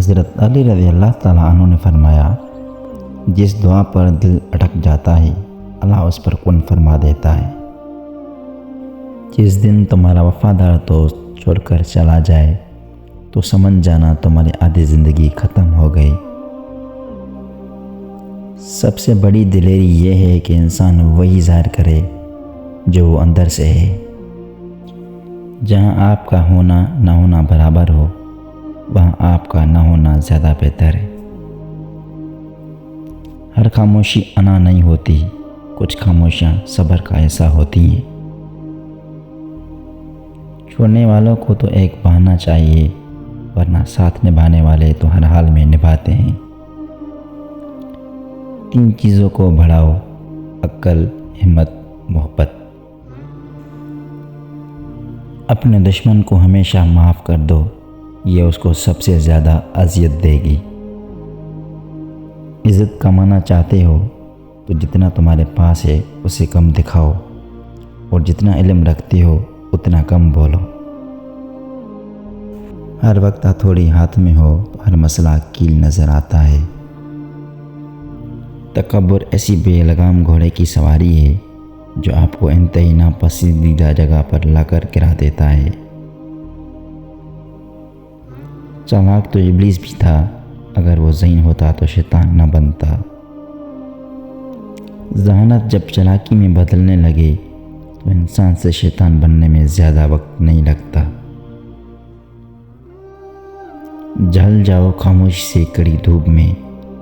حضرت علی رضی اللہ تعالیٰ عنہ نے فرمایا، جس دعا پر دل اٹک جاتا ہے اللہ اس پر کن فرما دیتا ہے۔ جس دن تمہارا وفادار دوست چھوڑ کر چلا جائے تو سمجھ جانا تمہاری آدھی زندگی ختم ہو گئی۔ سب سے بڑی دلیری یہ ہے کہ انسان وہی ظاہر کرے جو وہ اندر سے ہے۔ جہاں آپ کا ہونا نہ ہونا برابر ہو، وہاں آپ کا نہ ہونا زیادہ بہتر ہے۔ ہر خاموشی انا نہیں ہوتی، کچھ خاموشیاں صبر کا ایسا ہوتی ہیں۔ چھوڑنے والوں کو تو ایک بہانہ چاہیے، ورنہ ساتھ نبھانے والے تو ہر حال میں نبھاتے ہیں۔ 3 چیزوں کو بڑھاؤ: عقل، ہمت، محبت۔ اپنے دشمن کو ہمیشہ معاف کر دو، یہ اس کو سب سے زیادہ اذیت دے گی۔ عزت کمانا چاہتے ہو تو جتنا تمہارے پاس ہے اسے کم دکھاؤ، اور جتنا علم رکھتے ہو اتنا کم بولو۔ ہر وقت ہتھوڑی ہاتھ میں ہو تو ہر مسئلہ کیل نظر آتا ہے۔ تکبر ایسی بے لگام گھوڑے کی سواری ہے جو آپ کو انتہائی ناپسندیدہ جگہ پر لا کر گرا دیتا ہے۔ چالاک تو ابلیس بھی تھا، اگر وہ ذہین ہوتا تو شیطان نہ بنتا۔ ذہانت جب چالاکی میں بدلنے لگے تو انسان سے شیطان بننے میں زیادہ وقت نہیں لگتا۔ جل جاؤ خاموشی سے کڑی دھوپ میں،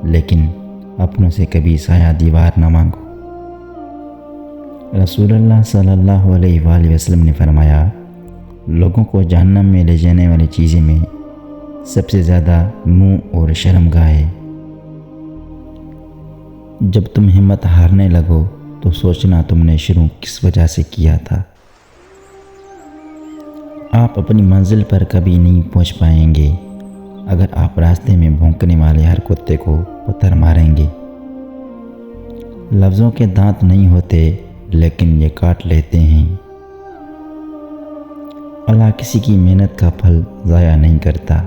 لیکن اپنوں سے کبھی سایہ دیوار نہ مانگو۔ رسول اللہ صلی اللہ علیہ وآلہ وسلم نے فرمایا، لوگوں کو جہنم میں لے جانے والی چیزیں میں سب سے زیادہ منہ اور شرمگاہ ہے۔ جب تم ہمت ہارنے لگو تو سوچنا تم نے شروع کس وجہ سے کیا تھا۔ آپ اپنی منزل پر کبھی نہیں پہنچ پائیں گے اگر آپ راستے میں بھونکنے والے ہر کتے کو پتھر ماریں گے۔ لفظوں کے دانت نہیں ہوتے، لیکن یہ کاٹ لیتے ہیں۔ اللہ کسی کی محنت کا پھل ضائع نہیں کرتا۔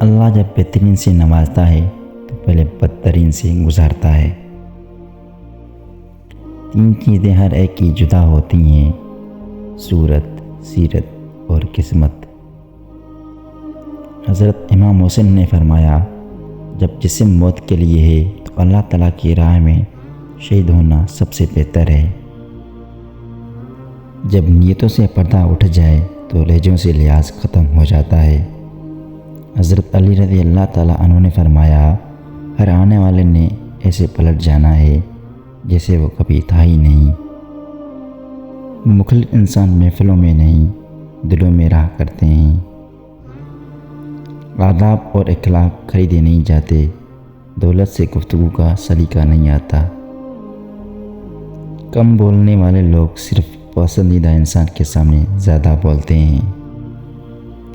اللہ جب بہترین سے نوازتا ہے تو پہلے بدترین سے گزارتا ہے۔ 3 چیزیں ہر ایک کی جدا ہوتی ہیں: صورت، سیرت اور قسمت۔ حضرت امام حسین نے فرمایا، جب جسم موت کے لیے ہے تو اللہ تعالیٰ کی راہ میں شہید ہونا سب سے بہتر ہے۔ جب نیتوں سے پردہ اٹھ جائے تو لہجوں سے لحاظ ختم ہو جاتا ہے۔ حضرت علی رضی اللہ تعالیٰ عنہ نے فرمایا، ہر آنے والے نے ایسے پلٹ جانا ہے جیسے وہ کبھی تھا ہی نہیں۔ مخلص انسان محفلوں میں نہیں، دلوں میں رہا کرتے ہیں۔ آداب اور اخلاق خریدے نہیں جاتے، دولت سے گفتگو کا سلیقہ نہیں آتا۔ کم بولنے والے لوگ صرف پسندیدہ انسان کے سامنے زیادہ بولتے ہیں۔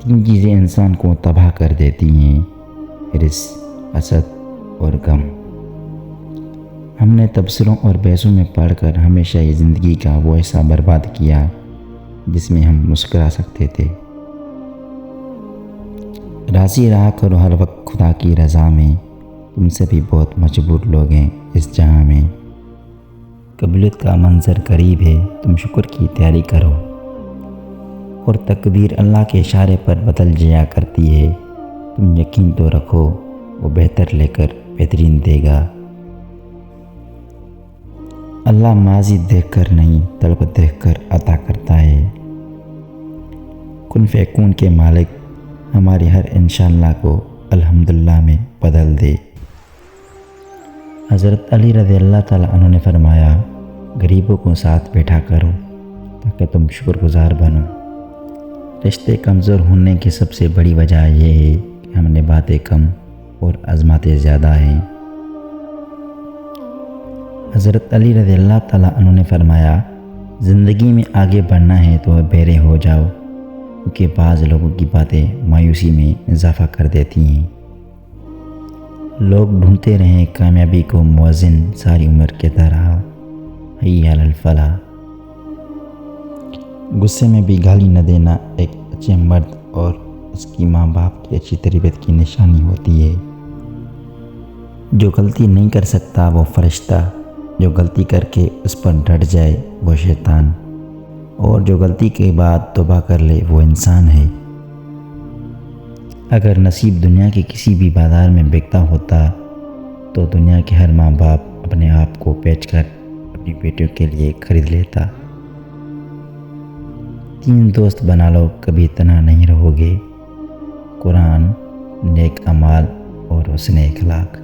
3 چیزیں انسان کو تباہ کر دیتی ہیں: حرص، حسد اور غم۔ ہم نے تبصروں اور بحثوں میں پڑھ کر ہمیشہ یہ زندگی کا وہ حصہ برباد کیا جس میں ہم مسکرا سکتے تھے۔ راضی رہا کرو ہر وقت خدا کی رضا میں، تم سے بھی بہت مجبور لوگ ہیں اس جہاں میں۔ قبولیت کا منظر قریب ہے، تم شکر کی تیاری کرو، اور تقدیر اللہ کے اشارے پر بدل جایا کرتی ہے، تم یقین تو رکھو وہ بہتر لے کر بہترین دے گا۔ اللہ ماضی دیکھ کر نہیں، طلب دیکھ کر عطا کرتا ہے۔ کن فیکون کے مالک ہماری ہر انشاءاللہ کو الحمدللہ میں بدل دے۔ حضرت علی رضی اللہ تعالیٰ عنہ نے فرمایا، غریبوں کو ساتھ بیٹھا کرو تاکہ تم شکر گزار بنو۔ رشتے کمزور ہونے کی سب سے بڑی وجہ یہ ہے کہ ہم نے باتیں کم اور عظمتیں زیادہ ہیں۔ حضرت علی رضی اللہ تعالیٰ عنہ نے فرمایا، زندگی میں آگے بڑھنا ہے تو بہرے ہو جاؤ، کیونکہ بعض لوگوں کی باتیں مایوسی میں اضافہ کر دیتی ہیں۔ لوگ ڈھونڈتے رہیں کامیابی کو موزن ساری عمر کے طرح، حی علی الفلاح۔ غصے میں بھی گالی نہ دینا ایک اچھے مرد اور اس کی ماں باپ کی اچھی تربیت کی نشانی ہوتی ہے۔ جو غلطی نہیں کر سکتا وہ فرشتہ، جو غلطی کر کے اس پر ڈٹ جائے وہ شیطان، اور جو غلطی کے بعد توبہ کر لے وہ انسان ہے۔ اگر نصیب دنیا کے کسی بھی بازار میں بکتا ہوتا تو دنیا کے ہر ماں باپ اپنے آپ کو بیچ کر اپنی بیٹیوں کے لیے خرید لیتا۔ 3 دوست بنا لو کبھی تنہا نہیں رہو گے: قرآن، نیک اعمال اور حسن اخلاق۔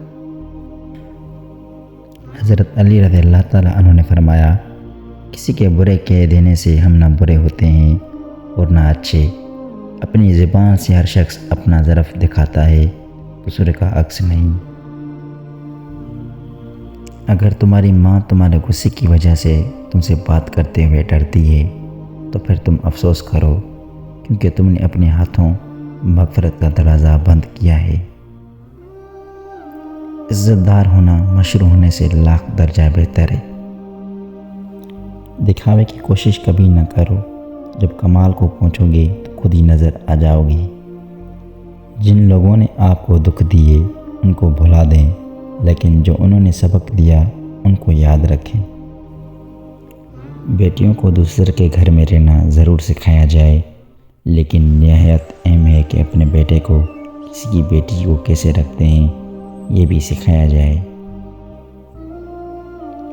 حضرت علی رضی اللہ تعالیٰ عنہ نے فرمایا، کسی کے برے کہہ دینے سے ہم نہ برے ہوتے ہیں اور نہ اچھے۔ اپنی زبان سے ہر شخص اپنا ظرف دکھاتا ہے، دوسرے کا عکس نہیں۔ اگر تمہاری ماں تمہارے غصے کی وجہ سے تم سے بات کرتے ہوئے ڈرتی ہے تو پھر تم افسوس کرو، کیونکہ تم نے اپنے ہاتھوں مغفرت کا دروازہ بند کیا ہے۔ عزت دار ہونا مشہور ہونے سے لاکھ درجہ بہتر ہے۔ دکھاوے کی کوشش کبھی نہ کرو، جب کمال کو پہنچو گے تو خود ہی نظر آ جاؤ گے۔ جن لوگوں نے آپ کو دکھ دیے ان کو بھلا دیں، لیکن جو انہوں نے سبق دیا ان کو یاد رکھیں۔ بیٹیوں کو دوسرے کے گھر میں رہنا ضرور سکھایا جائے، لیکن نہایت اہم ہے کہ اپنے بیٹے کو کسی کی بیٹی کو کیسے رکھتے ہیں یہ بھی سکھایا جائے۔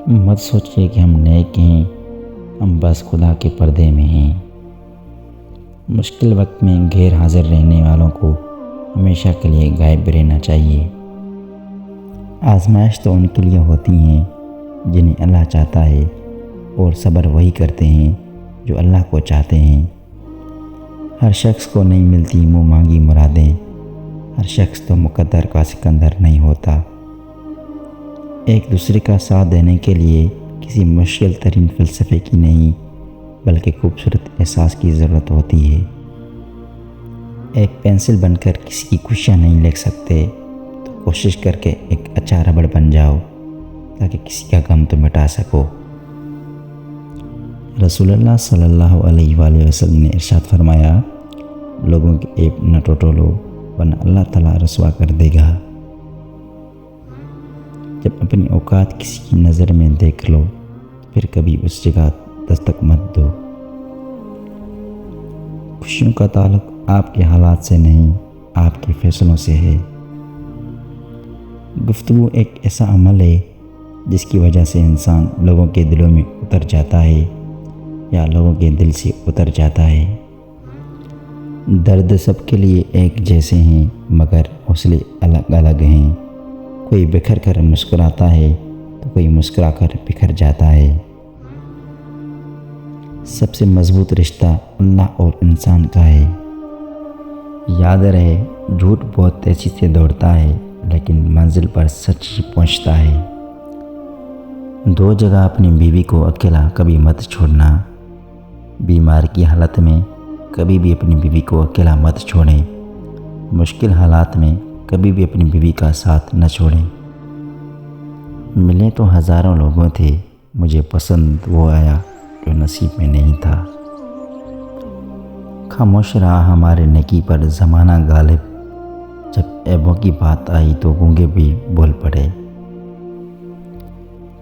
مت سوچئے کہ ہم نیک ہیں، ہم بس خدا کے پردے میں ہیں۔ مشکل وقت میں غیر حاضر رہنے والوں کو ہمیشہ کے لیے غائب رہنا چاہیے۔ آزمائش تو ان کے لیے ہوتی ہیں جنہیں اللہ چاہتا ہے، اور صبر وہی کرتے ہیں جو اللہ کو چاہتے ہیں۔ ہر شخص کو نہیں ملتی منہ مانگی مرادیں، ہر شخص تو مقدر کا سکندر نہیں ہوتا۔ ایک دوسرے کا ساتھ دینے کے لیے کسی مشکل ترین فلسفے کی نہیں بلکہ خوبصورت احساس کی ضرورت ہوتی ہے۔ ایک پینسل بن کر کسی کی خوشیاں نہیں لکھ سکتے تو کوشش کر کے ایک اچھا ربڑ بن جاؤ تاکہ کسی کا غم تو مٹا سکو۔ رسول اللہ صلی اللہ علیہ وآلہ وسلم نے ارشاد فرمایا، لوگوں کے عیب نہ ٹٹولو ورنہ اللہ تعالیٰ رسوا کر دے گا۔ جب اپنی اوقات کسی کی نظر میں دیکھ لو تو پھر کبھی اس جگہ دستک مت دو۔ خوشیوں کا تعلق آپ کے حالات سے نہیں، آپ کے فیصلوں سے ہے۔ گفتگو ایک ایسا عمل ہے جس کی وجہ سے انسان لوگوں کے دلوں میں اتر جاتا ہے یا لوگوں کے دل سے اتر جاتا ہے۔ درد سب کے لیے ایک جیسے ہیں مگر حوصلے الگ الگ ہیں۔ کوئی بکھر کر مسکراتا ہے تو کوئی مسکرا کر بکھر جاتا ہے۔ سب سے مضبوط رشتہ اللہ اور انسان کا ہے۔ یاد رہے، جھوٹ بہت تیزی سے دوڑتا ہے لیکن منزل پر سچ ہی پہنچتا ہے۔ 2 جگہ اپنی بیوی کو اکیلا کبھی مت چھوڑنا۔ بیمار کی حالت میں کبھی بھی اپنی بیوی کو اکیلا مت چھوڑیں۔ مشکل حالات میں کبھی بھی اپنی بیوی کا ساتھ نہ چھوڑیں۔ ملے تو ہزاروں لوگوں تھے، مجھے پسند وہ آیا جو نصیب میں نہیں تھا۔ خاموش رہا ہمارے نیکی پر زمانہ غالب، جب عیبوں کی بات آئی تو گونگے بھی بول پڑے۔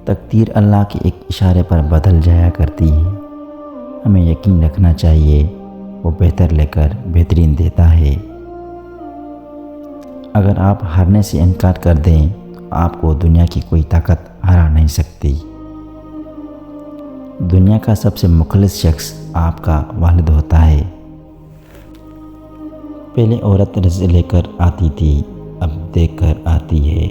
تقدیر اللہ کے ایک اشارے پر بدل جایا کرتی ہے، ہمیں یقین رکھنا چاہیے وہ بہتر لے کر بہترین دیتا ہے۔ اگر آپ ہارنے سے انکار کر دیں تو آپ کو دنیا کی کوئی طاقت ہرا نہیں سکتی۔ دنیا کا سب سے مخلص شخص آپ کا والد ہوتا ہے۔ پہلے عورت رزق لے کر آتی تھی، اب دیکھ کر آتی ہے۔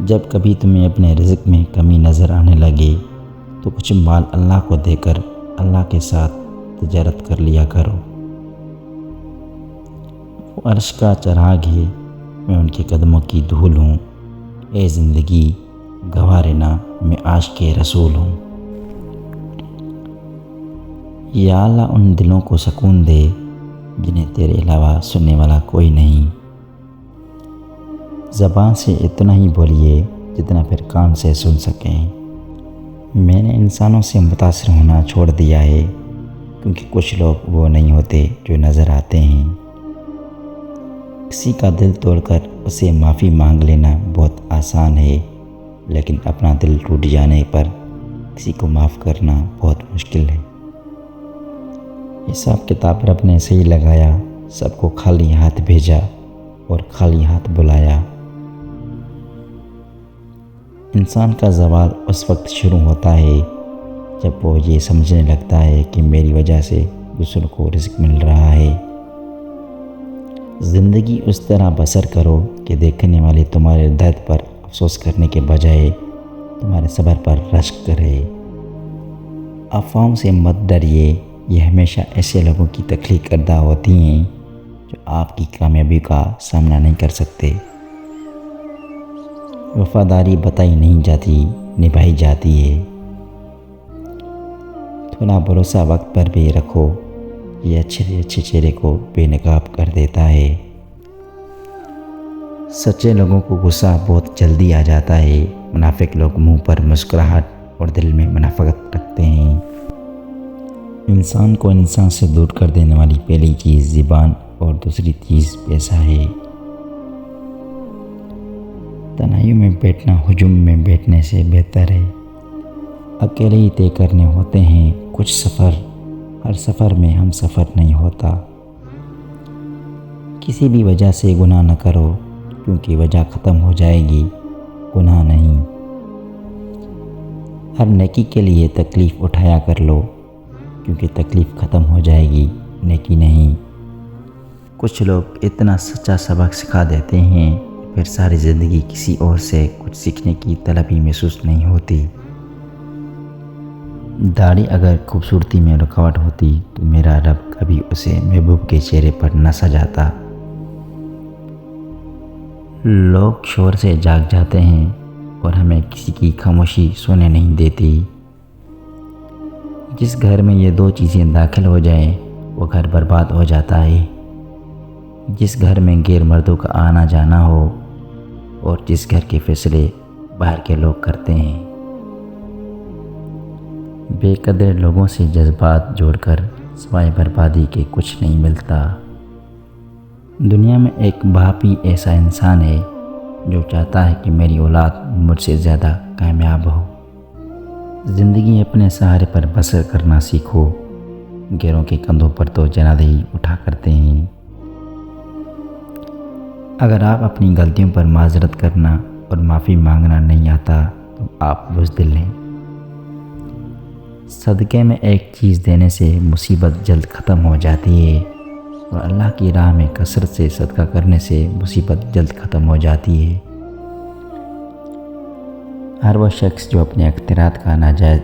جب کبھی تمہیں اپنے رزق میں کمی نظر آنے لگے تو کچھ مال اللہ کو دے کر اللہ کے ساتھ تجارت کر لیا کرو۔ وہ عرش کا چراغ ہے، میں ان کے قدموں کی دھول ہوں۔ اے زندگی گواہ رہنا، میں عاشق کے رسول ہوں۔ یا اللہ ان دلوں کو سکون دے جنہیں تیرے علاوہ سننے والا کوئی نہیں۔ زبان سے اتنا ہی بولیے جتنا پھر کان سے سن سکیں۔ میں نے انسانوں سے متاثر ہونا چھوڑ دیا ہے، کیونکہ کچھ لوگ وہ نہیں ہوتے جو نظر آتے ہیں۔ کسی کا دل توڑ کر اسے معافی مانگ لینا بہت آسان ہے، لیکن اپنا دل ٹوٹ جانے پر کسی کو معاف کرنا بہت مشکل ہے۔ حساب کتاب رب نے صحیح لگایا، سب کو خالی ہاتھ بھیجا اور خالی ہاتھ بلایا۔ انسان کا زوال اس وقت شروع ہوتا ہے جب وہ یہ سمجھنے لگتا ہے کہ میری وجہ سے دوسروں کو رزق مل رہا ہے۔ زندگی اس طرح بسر کرو کہ دیکھنے والے تمہارے درد پر افسوس کرنے کے بجائے تمہارے صبر پر رشک کرے۔ افواہوں سے مت ڈریے، یہ ہمیشہ ایسے لوگوں کی تخلیق کردہ ہوتی ہیں جو آپ کی کامیابی کا سامنا نہیں کر سکتے۔ وفاداری بتائی نہیں جاتی، نبھائی جاتی ہے۔ تھوڑا بھروسہ وقت پر بھی رکھو، یہ اچھے سے اچھے چہرے کو بے نقاب کر دیتا ہے۔ سچے لوگوں کو غصہ بہت جلدی آ جاتا ہے، منافق لوگ منہ پر مسکراہٹ اور دل میں منافقت رکھتے ہیں۔ انسان کو انسان سے دور کر دینے والی پہلی چیز زبان اور دوسری چیز پیسہ ہے۔ تنہائی میں بیٹھنا ہجوم میں بیٹھنے سے بہتر ہے۔ اکیلے ہی طے کرنے ہوتے ہیں کچھ سفر، ہر سفر میں ہم سفر نہیں ہوتا۔ کسی بھی وجہ سے گناہ نہ کرو، کیونکہ وجہ ختم ہو جائے گی، گناہ نہیں۔ ہر نیکی کے لیے تکلیف اٹھایا کر لو، کیونکہ تکلیف ختم ہو جائے گی، نیکی نہیں۔ کچھ لوگ اتنا سچا سبق سکھا دیتے ہیں کہ پھر ساری زندگی کسی اور سے کچھ سیکھنے کی طلب ہی محسوس نہیں ہوتی۔ داڑھی اگر خوبصورتی میں رکاوٹ ہوتی تو میرا رب کبھی اسے محبوب کے چہرے پر نہ سجاتا۔ لوگ شور سے جاگ جاتے ہیں اور ہمیں کسی کی خاموشی سونے نہیں دیتی۔ جس گھر میں یہ دو چیزیں داخل ہو جائیں وہ گھر برباد ہو جاتا ہے۔ جس گھر میں غیر مردوں کا آنا جانا ہو اور جس گھر کے فیصلے باہر کے لوگ کرتے ہیں۔ بے قدر لوگوں سے جذبات جوڑ کر سوائے بربادی کے کچھ نہیں ملتا۔ دنیا میں ایک باپ ہی ایسا انسان ہے جو چاہتا ہے کہ میری اولاد مجھ سے زیادہ کامیاب ہو۔ زندگی اپنے سہارے پر بسر کرنا سیکھو، غیروں کے کندھوں پر تو جنازے ہی اٹھا کرتے ہیں۔ اگر آپ اپنی غلطیوں پر معذرت کرنا اور معافی مانگنا نہیں آتا تو آپ بزدل ہیں۔ صدقے میں ایک چیز دینے سے مصیبت جلد ختم ہو جاتی ہے، اور اللہ کی راہ میں کثرت سے صدقہ کرنے سے مصیبت جلد ختم ہو جاتی ہے۔ ہر وہ شخص جو اپنے اختیارات کا ناجائز